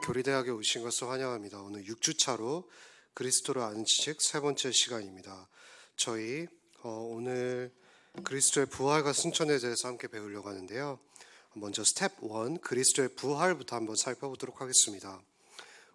교리대학에 오신 것을 환영합니다. 오늘 6주차로 그리스도를 아는 지식 세 번째 시간입니다. 저희 오늘 그리스도의 부활과 승천에 대해서 함께 배우려고 하는데요. 먼저 스텝 1, 그리스도의 부활부터 한번 살펴보도록 하겠습니다.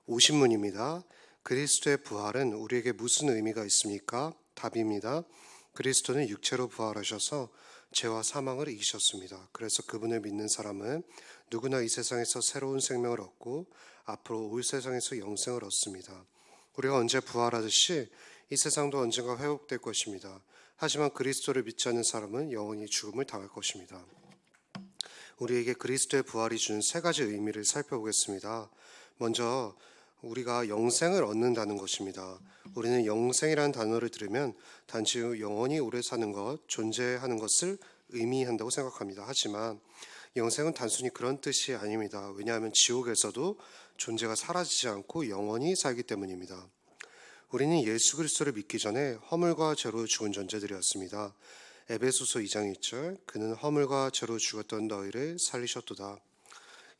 50문입니다. 그리스도의 부활은 우리에게 무슨 의미가 있습니까? 답입니다. 그리스도는 육체로 부활하셔서 죄와 사망을 이기셨습니다. 그래서 그분을 믿는 사람은 누구나 이 세상에서 새로운 생명을 얻고 앞으로 올 세상에서 영생을 얻습니다. 우리가 언제 부활하듯이 이 세상도 언젠가 회복될 것입니다. 하지만 그리스도를 믿지 않는 사람은 영원히 죽음을 당할 것입니다. 우리에게 그리스도의 부활이 주는 세 가지 의미를 살펴보겠습니다. 먼저 우리가 영생을 얻는다는 것입니다. 우리는 영생이라는 단어를 들으면 단지 영원히 오래 사는 것, 존재하는 것을 의미한다고 생각합니다. 하지만 영생은 단순히 그런 뜻이 아닙니다. 왜냐하면 지옥에서도 존재가 사라지지 않고 영원히 살기 때문입니다. 우리는 예수 그리스도를 믿기 전에 허물과 죄로 죽은 존재들이었습니다. 에베소서 2장 1절, 그는 허물과 죄로 죽었던 너희를 살리셨도다.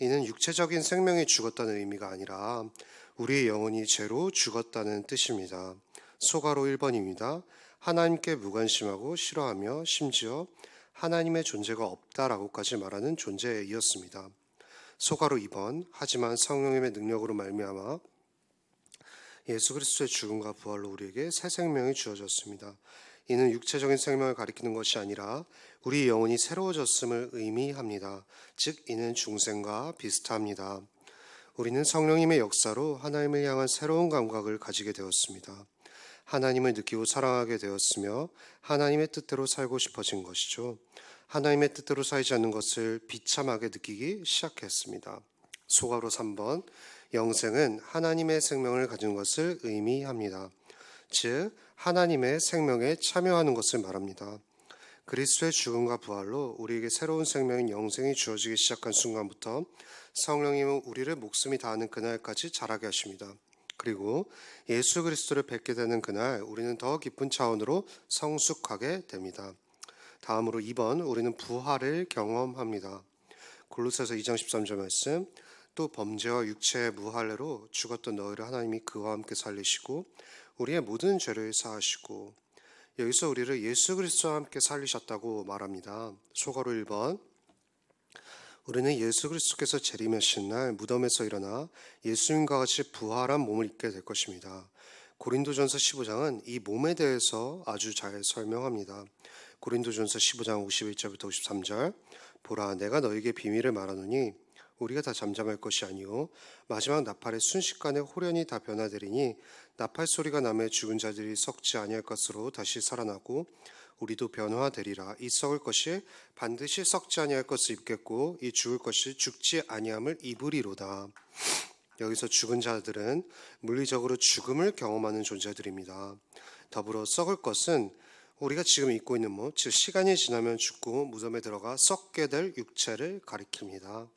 이는 육체적인 생명이 죽었다는 의미가 아니라 우리의 영혼이 죄로 죽었다는 뜻입니다. 소가로 1번입니다. 하나님께 무관심하고 싫어하며 심지어 하나님의 존재가 없다라고까지 말하는 존재에 이었습니다. 소가로 2번, 하지만 성령님의 능력으로 말미암아 예수 그리스도의 죽음과 부활로 우리에게 새 생명이 주어졌습니다. 이는 육체적인 생명을 가리키는 것이 아니라 우리 영혼이 새로워졌음을 의미합니다. 즉 이는 중생과 비슷합니다. 우리는 성령님의 역사로 하나님을 향한 새로운 감각을 가지게 되었습니다. 하나님을 느끼고 사랑하게 되었으며 하나님의 뜻대로 살고 싶어진 것이죠. 하나님의 뜻대로 살지 않는 것을 비참하게 느끼기 시작했습니다. 소가로 3번, 영생은 하나님의 생명을 가진 것을 의미합니다. 즉 하나님의 생명에 참여하는 것을 말합니다. 그리스도의 죽음과 부활로 우리에게 새로운 생명인 영생이 주어지기 시작한 순간부터 성령님은 우리를 목숨이 다하는 그날까지 자라게 하십니다. 그리고 예수 그리스도를 뵙게 되는 그날 우리는 더 깊은 차원으로 성숙하게 됩니다. 다음으로 2번, 우리는 부활을 경험합니다. 골로새서 2장 13절 말씀, 또 범죄와 육체의 무할례로 죽었던 너희를 하나님이 그와 함께 살리시고 우리의 모든 죄를 사하시고, 여기서 우리를 예수 그리스도와 함께 살리셨다고 말합니다. 소가로 1번, 우리는 예수 그리스도께서 재림하신 날 무덤에서 일어나 예수님과 같이 부활한 몸을 입게 될 것입니다. 고린도전서 15장은 이 몸에 대해서 아주 잘 설명합니다. 고린도전서 15장 51절부터 53절, 보라 내가 너에게 비밀을 말하노니 우리가 다 잠잠할 것이 아니요 마지막 나팔의 순식간에 호련히 다 변화되리니 나팔 소리가 나매 죽은 자들이 썩지 아니할 것으로 다시 살아나고 우리도 변화되리라. 이 썩을 것이 반드시 썩지 아니할 것을 입겠고 이 죽을 것이 죽지 아니함을 입으리로다. 여기서 죽은 자들은 물리적으로 죽음을 경험하는 존재들입니다. 더불어 썩을 것은 우리가 지금 입고 있는 몸, 즉 시간이 지나면 죽고 무덤에 들어가 썩게 될 육체를 가리킵니다.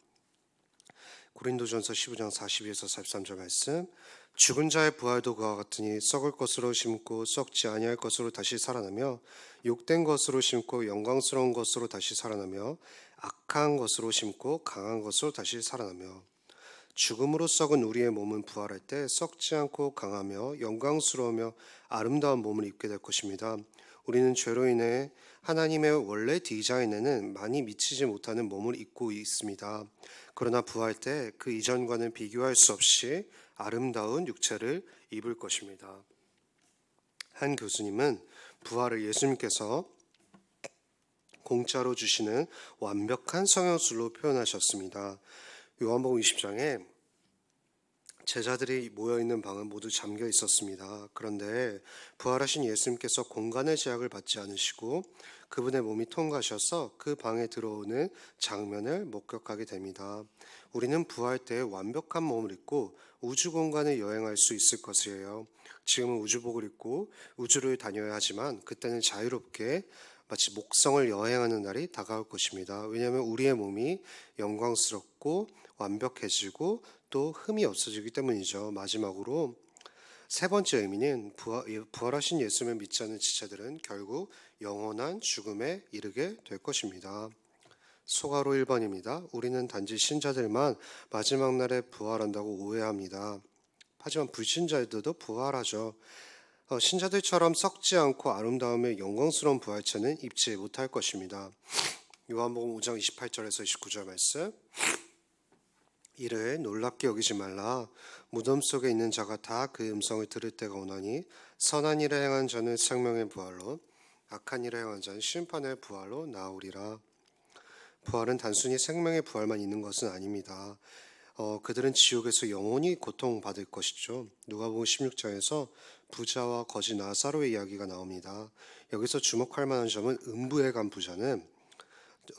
고린도전서 15장 42에서 43절 말씀, 죽은 자의 부활도 그와 같으니 썩을 것으로 심고 썩지 아니할 것으로 다시 살아나며 욕된 것으로 심고 영광스러운 것으로 다시 살아나며 악한 것으로 심고 강한 것으로 다시 살아나며, 죽음으로 썩은 우리의 몸은 부활할 때 썩지 않고 강하며 영광스러우며 아름다운 몸을 입게 될 것입니다. 우리는 죄로 인해 하나님의 원래 디자인에는 많이 미치지 못하는 몸을 입고 있습니다. 그러나 부활할 때 그 이전과는 비교할 수 없이 아름다운 육체를 입을 것입니다. 한 교수님은 부활을 예수님께서 공짜로 주시는 완벽한 성형술로 표현하셨습니다. 요한복음 20장에 제자들이 모여있는 방은 모두 잠겨 있었습니다. 그런데 부활하신 예수님께서 공간의 제약을 받지 않으시고 그분의 몸이 통과하셔서 그 방에 들어오는 장면을 목격하게 됩니다. 우리는 부활 때 완벽한 몸을 입고 우주 공간을 여행할 수 있을 것이에요. 지금은 우주복을 입고 우주를 다녀야 하지만 그때는 자유롭게 마치 목성을 여행하는 날이 다가올 것입니다. 왜냐하면 우리의 몸이 영광스럽고 완벽해지고 또 흠이 없어지기 때문이죠. 마지막으로 세 번째 의미는 부활하신 예수님을 믿지 않는 지체들은 결국 영원한 죽음에 이르게 될 것입니다. 소가로 1번입니다. 우리는 단지 신자들만 마지막 날에 부활한다고 오해합니다. 하지만 불신자들도 부활하죠. 신자들처럼 썩지 않고 아름다움의 영광스러운 부활체는 입지 못할 것입니다. 요한복음 5장 28절에서 29절 말씀. 이를 놀랍게 여기지 말라. 무덤 속에 있는 자가 다 그 음성을 들을 때가 오나니 선한 일을 행한 자는 생명의 부활로, 악한 일을 행한 자는 심판의 부활로 나오리라. 부활은 단순히 생명의 부활만 있는 것은 아닙니다. 그들은 지옥에서 영원히 고통받을 것이죠. 누가복음 16장에서 부자와 거지 나사로의 이야기가 나옵니다. 여기서 주목할 만한 점은 음부에 간 부자는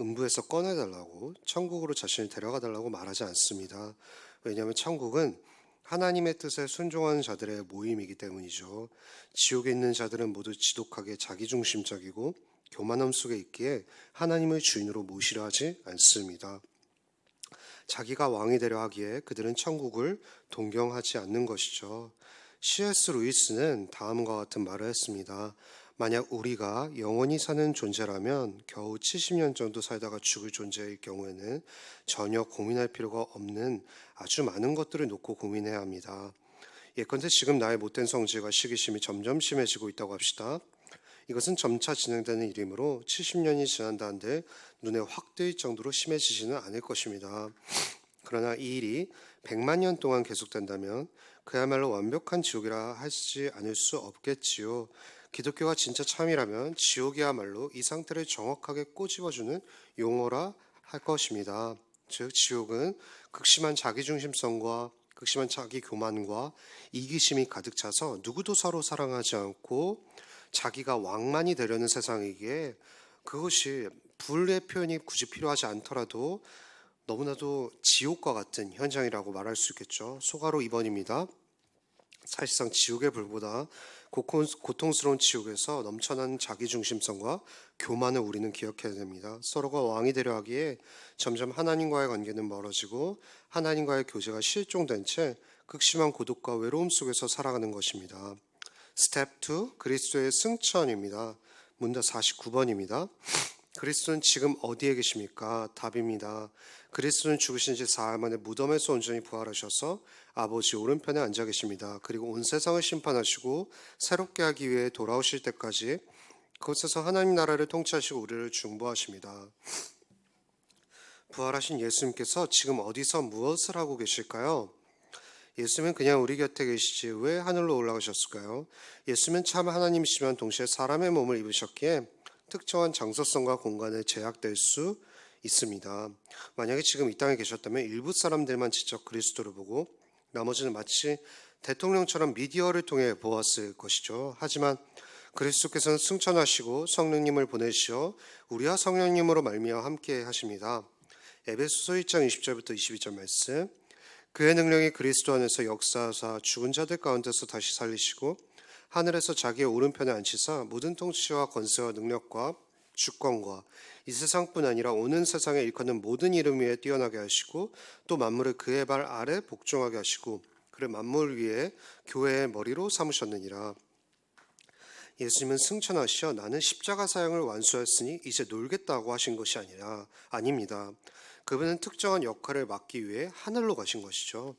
음부에서 꺼내달라고, 천국으로 자신을 데려가달라고 말하지 않습니다. 왜냐하면 천국은 하나님의 뜻에 순종하는 자들의 모임이기 때문이죠. 지옥에 있는 자들은 모두 지독하게 자기중심적이고 교만함 속에 있기에 하나님을 주인으로 모시려 하지 않습니다. 자기가 왕이 되려 하기에 그들은 천국을 동경하지 않는 것이죠. C.S. 루이스는 다음과 같은 말을 했습니다. 만약 우리가 영원히 사는 존재라면 겨우 70년 정도 살다가 죽을 존재일 경우에는 전혀 고민할 필요가 없는 아주 많은 것들을 놓고 고민해야 합니다. 예컨대 지금 나의 못된 성질과 시기심이 점점 심해지고 있다고 합시다. 이것은 점차 진행되는 일이므로 70년이 지난다 한들 눈에 확 뜰 정도로 심해지지는 않을 것입니다. 그러나 이 일이 100만 년 동안 계속된다면 그야말로 완벽한 지옥이라 하지 않을 수 없겠지요. 기독교가 진짜 참이라면 지옥이야말로 이 상태를 정확하게 꼬집어주는 용어라 할 것입니다. 즉 지옥은 극심한 자기중심성과 극심한 자기교만과 이기심이 가득 차서 누구도 서로 사랑하지 않고 자기가 왕만이 되려는 세상이기에 그것이 불의 표현이 굳이 필요하지 않더라도 너무나도 지옥과 같은 현장이라고 말할 수 있겠죠. 소가로 2번입니다. 사실상 지옥의 불보다 고통스러운 지옥에서 넘쳐나는 자기중심성과 교만을 우리는 기억해야 됩니다. 서로가 왕이 되려 하기에 점점 하나님과의 관계는 멀어지고 하나님과의 교제가 실종된 채 극심한 고독과 외로움 속에서 살아가는 것입니다. 스텝 2, 그리스도의 승천입니다. 문답 49번입니다. 그리스도는 지금 어디에 계십니까? 답입니다. 그리스도는 죽으신 지 사흘 만에 무덤에서 온전히 부활하셔서 아버지 오른편에 앉아 계십니다. 그리고 온 세상을 심판하시고 새롭게 하기 위해 돌아오실 때까지 그곳에서 하나님 나라를 통치하시고 우리를 중보하십니다. 부활하신 예수님께서 지금 어디서 무엇을 하고 계실까요? 예수님은 그냥 우리 곁에 계시지 왜 하늘로 올라가셨을까요? 예수님은 참 하나님이시지만 동시에 사람의 몸을 입으셨기에 특정한 장소성과 공간에 제약될 수 있습니다. 만약에 지금 이 땅에 계셨다면 일부 사람들만 직접 그리스도를 보고 나머지는 마치 대통령처럼 미디어를 통해 보았을 것이죠. 하지만 그리스도께서는 승천하시고 성령님을 보내시어 우리와 성령님으로 말미암아 함께 하십니다. 에베소서 1장 20절부터 22절 말씀. 그의 능력이 그리스도 안에서 역사하사 죽은 자들 가운데서 다시 살리시고 하늘에서 자기의 오른편에 앉히사 모든 통치와 권세와 능력과 주권과 이 세상뿐 아니라 오는 세상에 일컫는 모든 이름 위에 뛰어나게 하시고 또 만물을 그의 발 아래 복종하게 하시고 그를 만물 위에 교회의 머리로 삼으셨느니라. 예수님은 승천하시어 나는 십자가 사형을 완수했으니 이제 놀겠다고 하신 것이 아닙니다. 그분은 특정한 역할을 맡기 위해 하늘로 가신 것이죠.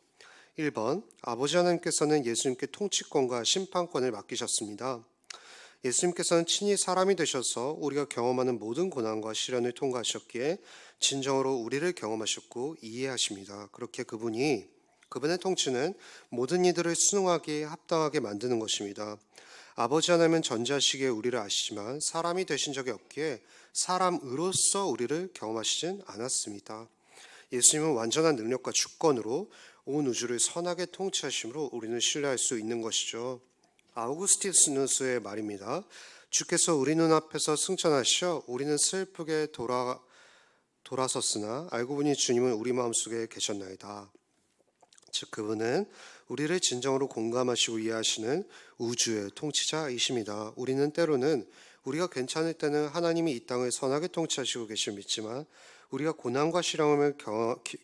1번, 아버지 하나님께서는 예수님께 통치권과 심판권을 맡기셨습니다. 예수님께서는 친히 사람이 되셔서 우리가 경험하는 모든 고난과 시련을 통과하셨기에 진정으로 우리를 경험하셨고 이해하십니다. 그렇게 그분의 통치는 모든 이들을 순응하기에 합당하게 만드는 것입니다. 아버지 하나님은 전자시기에 우리를 아시지만 사람이 되신 적이 없기에 사람으로서 우리를 경험하시진 않았습니다. 예수님은 완전한 능력과 주권으로 온 우주를 선하게 통치하심으로 우리는 신뢰할 수 있는 것이죠. 아우구스티누스의 말입니다. 주께서 우리 눈앞에서 승천하시어 우리는 슬프게 돌아섰으나 알고 보니 주님은 우리 마음속에 계셨나이다. 즉 그분은 우리를 진정으로 공감하시고 이해하시는 우주의 통치자이십니다. 우리는 때로는 우리가 괜찮을 때는 하나님이 이 땅을 선하게 통치하시고 계심을 믿지만 우리가 고난과 시련을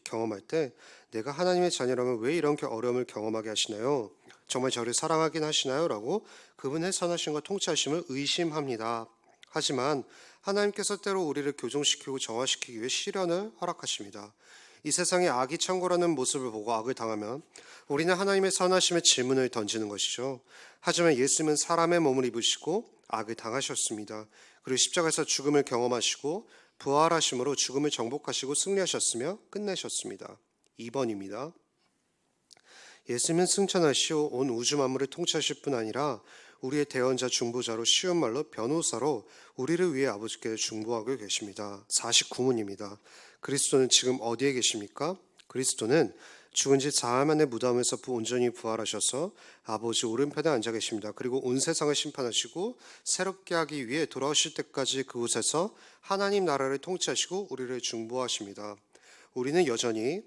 경험할 때 내가 하나님의 자녀라면 왜 이런 어려움을 경험하게 하시나요? 정말 저를 사랑하긴 하시나요? 라고 그분의 선하심과 통치하심을 의심합니다. 하지만 하나님께서 때로 우리를 교정시키고 정화시키기 위해 시련을 허락하십니다. 이 세상에 악이 창궐하는 모습을 보고 악을 당하면 우리는 하나님의 선하심에 질문을 던지는 것이죠. 하지만 예수님은 사람의 몸을 입으시고 악을 당하셨습니다. 그리고 십자가에서 죽음을 경험하시고 부활하심으로 죽음을 정복하시고 승리하셨으며 끝내셨습니다. 2번입니다. 예수님은 승천하시오 온 우주 만물을 통치하실 뿐 아니라 우리의 대언자 중보자로 쉬운 말로 변호사로 우리를 위해 아버지께 중보하고 계십니다. 49문입니다. 그리스도는 지금 어디에 계십니까? 그리스도는 죽은 지 사흘 만에 무덤에서 온전히 부활하셔서 아버지 오른편에 앉아 계십니다. 그리고 온 세상을 심판하시고 새롭게 하기 위해 돌아오실 때까지 그곳에서 하나님 나라를 통치하시고 우리를 중보하십니다. 우리는 여전히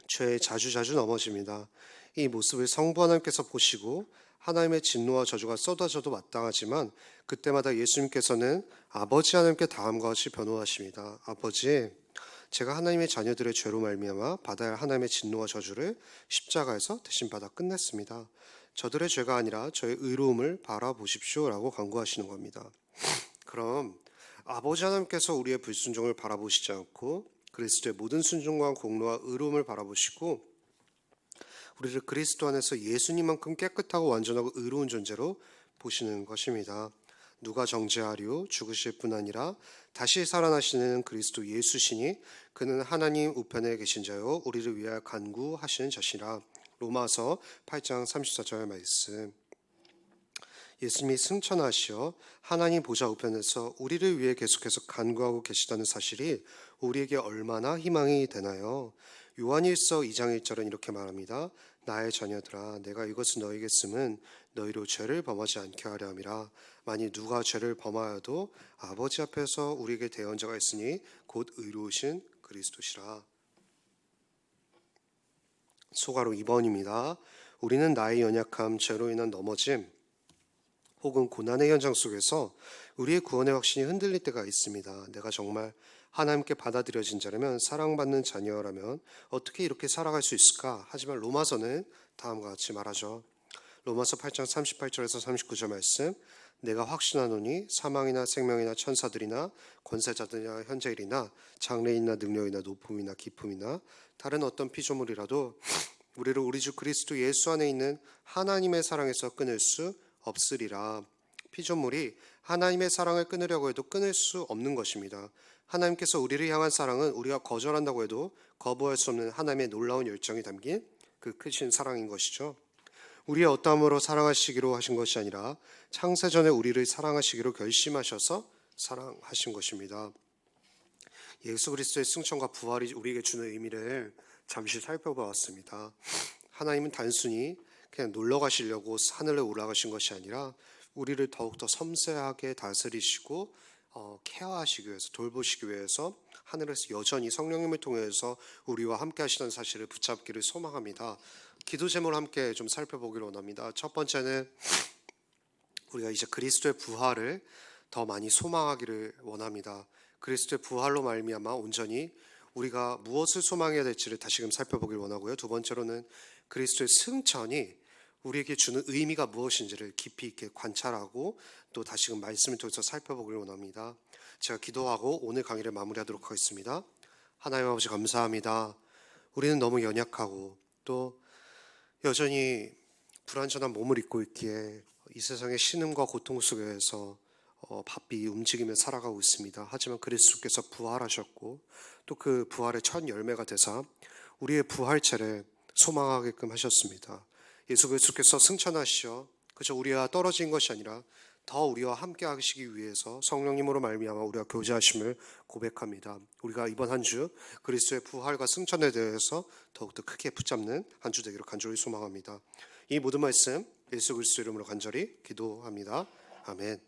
죄에 자주자주 넘어집니다. 이 모습을 성부 하나님께서 보시고 하나님의 진노와 저주가 쏟아져도 마땅하지만 그때마다 예수님께서는 아버지 하나님께 다음과 같이 변호하십니다. 아버지, 제가 하나님의 자녀들의 죄로 말미암아 받아야 할 하나님의 진노와 저주를 십자가에서 대신 받아 끝냈습니다. 저들의 죄가 아니라 저의 의로움을 바라보십시오 라고 간구하시는 겁니다. 그럼 아버지 하나님께서 우리의 불순종을 바라보시지 않고 그리스도의 모든 순종과 공로와 의로움을 바라보시고 우리를 그리스도 안에서 예수님만큼 깨끗하고 완전하고 의로운 존재로 보시는 것입니다. 누가 정죄하리요? 죽으실 뿐 아니라 다시 살아나시는 그리스도 예수시니 그는 하나님 우편에 계신 자요 우리를 위하여 간구하시는 자시라. 로마서 8장 34절 말씀. 예수님이 승천하시어 하나님 보좌 우편에서 우리를 위해 계속해서 간구하고 계시다는 사실이 우리에게 얼마나 희망이 되나요? 요한일서 2장 1절은 이렇게 말합니다. 나의 자녀들아 내가 이것을 너희에게 쓰면 너희로 죄를 범하지 않게 하려 함이라. 만일 누가 죄를 범하여도 아버지 앞에서 우리에게 대언자가 있으니 곧 의로우신 그리스도시라. 소가로 2번입니다. 우리는 나의 연약함, 죄로 인한 넘어짐 혹은 고난의 현장 속에서 우리의 구원의 확신이 흔들릴 때가 있습니다. 내가 정말 하나님께 받아들여진 자라면, 사랑받는 자녀라면 어떻게 이렇게 살아갈 수 있을까? 하지만 로마서는 다음과 같이 말하죠. 로마서 8장 38절에서 39절 말씀. 내가 확신하노니 사망이나 생명이나 천사들이나 권세자들이나 현재일이나 장래이나 능력이나 높음이나 깊음이나 다른 어떤 피조물이라도 우리를 우리 주 그리스도 예수 안에 있는 하나님의 사랑에서 끊을 수 없으리라. 피조물이 하나님의 사랑을 끊으려고 해도 끊을 수 없는 것입니다. 하나님께서 우리를 향한 사랑은 우리가 거절한다고 해도 거부할 수 없는 하나님의 놀라운 열정이 담긴 그 크신 사랑인 것이죠. 우리의 어떠함으로 사랑하시기로 하신 것이 아니라 창세전에 우리를 사랑하시기로 결심하셔서 사랑하신 것입니다. 예수 그리스도의 승천과 부활이 우리에게 주는 의미를 잠시 살펴보았습니다. 하나님은 단순히 그냥 놀러 가시려고 하늘에 올라가신 것이 아니라 우리를 더욱더 섬세하게 다스리시고 케어하시기 위해서, 돌보시기 위해서 하늘에서 여전히 성령님을 통해서 우리와 함께 하시는 사실을 붙잡기를 소망합니다. 기도 제목을 함께 좀 살펴보기를 원합니다. 첫 번째는 우리가 이제 그리스도의 부활을 더 많이 소망하기를 원합니다. 그리스도의 부활로 말미암아 온전히 우리가 무엇을 소망해야 될지를 다시금 살펴보길 원하고요. 두 번째로는 그리스도의 승천이 우리에게 주는 의미가 무엇인지를 깊이 있게 관찰하고 또 다시금 말씀을 통해서 살펴보길 원합니다. 제가 기도하고 오늘 강의를 마무리하도록 하겠습니다. 하나님 아버지 감사합니다. 우리는 너무 연약하고 또 여전히 불완전한 몸을 입고 있기에 이 세상의 신음과 고통 속에서 바삐 움직이며 살아가고 있습니다. 하지만 그리스도께서 부활하셨고 또 그 부활의 첫 열매가 되사 우리의 부활체를 소망하게끔 하셨습니다. 예수 그리스도께서 승천하시어 그저 우리와 떨어진 것이 아니라 더 우리와 함께 하시기 위해서 성령님으로 말미암아 우리가 교제하심을 고백합니다. 우리가 이번 한 주 그리스도의 부활과 승천에 대해서 더욱더 크게 붙잡는 한 주 되기를 간절히 소망합니다. 이 모든 말씀 예수 그리스도 이름으로 간절히 기도합니다. 아멘.